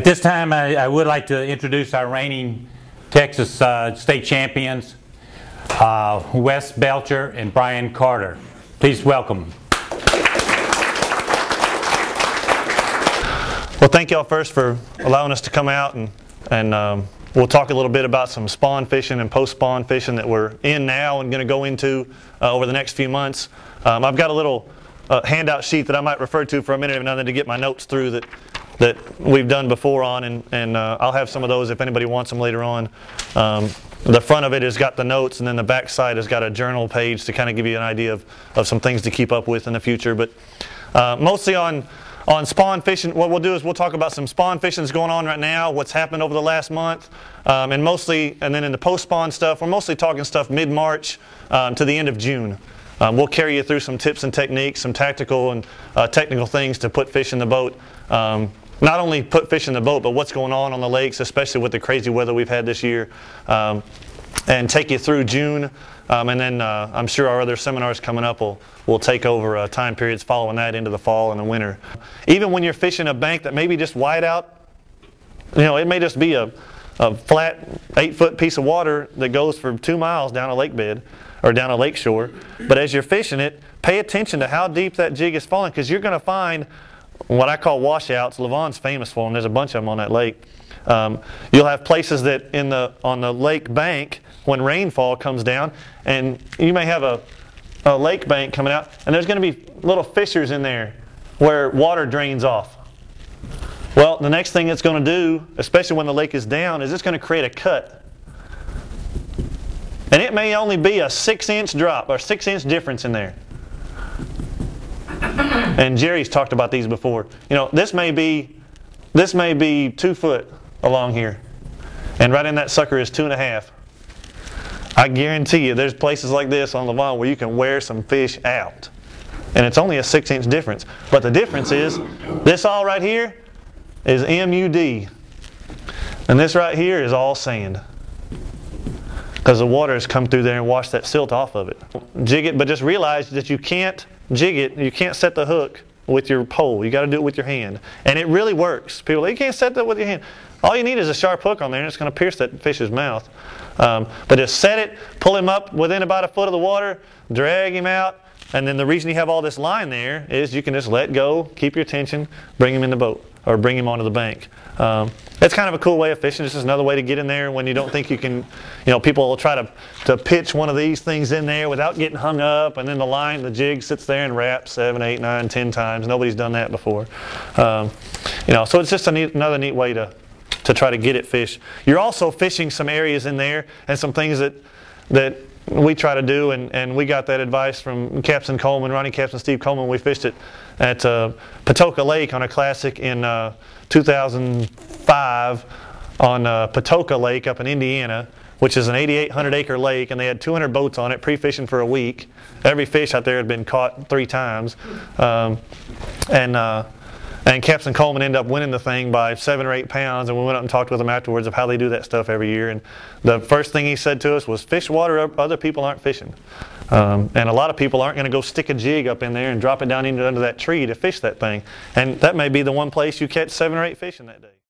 At this time, I would like to introduce our reigning Texas state champions, Wes Belcher and Brian Carter. Please welcome. Well, thank y'all first for allowing us to come out, and we'll talk a little bit about some spawn fishing and post-spawn fishing that we're in now and going to go into over the next few months. I've got a little handout sheet that I might refer to for a minute or another to get my notes through that we've done before on, and I'll have some of those if anybody wants them later on. The front of it has got the notes, and then the back side has got a journal page to kind of give you an idea of some things to keep up with in the future. But mostly on spawn fishing, what we'll do is we'll talk about some spawn fishing that's going on right now, what's happened over the last month, and then in the post-spawn stuff, we're mostly talking stuff mid-March to the end of June. We'll carry you through some tips and techniques, some tactical and technical things to put fish in the boat. Not only put fish in the boat, but what's going on the lakes, especially with the crazy weather we've had this year, and take you through June. And then I'm sure our other seminars coming up will take over time periods following that into the fall and the winter. Even when you're fishing a bank that may be just wide out, you know, it may just be a flat 8-foot piece of water that goes for 2 miles down a lake bed or down a lake shore. But as you're fishing it, pay attention to how deep that jig is falling, because you're going to find what I call washouts. Lavon's famous for them. There's a bunch of them on that lake. You'll have places that on the lake bank, when rainfall comes down, and you may have a lake bank coming out, and there's going to be little fissures in there where water drains off. Well, the next thing it's going to do, especially when the lake is down, is it's going to create a cut. And it may only be a 6-inch drop or 6-inch difference in there. And Jerry's talked about these before. You know, this may be 2 foot along here, and right in that sucker is 2.5. I guarantee you there's places like this on Lavon where you can wear some fish out, and it's only a 6-inch difference. But the difference is this all right here is MUD, and this right here is all sand, because the water has come through there and washed that silt off of it. Jig it, but just realize that you can't jig it. You can't set the hook with your pole. You got to do it with your hand, and it really works. People, you can't set that with your hand. All you need is a sharp hook on there, and it's going to pierce that fish's mouth. But just set it, pull him up within about 1 foot of the water, drag him out, and then the reason you have all this line there is you can just let go, keep your tension, bring him in the boat, or bring him onto the bank. That's kind of a cool way of fishing. It's just another way to get in there when you don't think you can. You know, people will try to pitch one of these things in there without getting hung up, and then the jig sits there and wraps 7, 8, 9, 10 times. Nobody's done that before. You know, so it's just another neat way to try to get at fish. You're also fishing some areas in there and some things that we try to do, and we got that advice from Captain Coleman, Ronnie Captain Steve Coleman. We fished it at Patoka Lake on a classic in 2005 on Patoka Lake up in Indiana, which is an 8,800 acre lake, and they had 200 boats on it pre-fishing for a week. Every fish out there had been caught 3 times. And Captain Coleman ended up winning the thing by 7 or 8 pounds, and we went up and talked with him afterwards of how they do that stuff every year. And the first thing he said to us was, fish water other people aren't fishing. And a lot of people aren't going to go stick a jig up in there and drop it down under that tree to fish that thing. And that may be the one place you catch 7 or 8 fish in that day.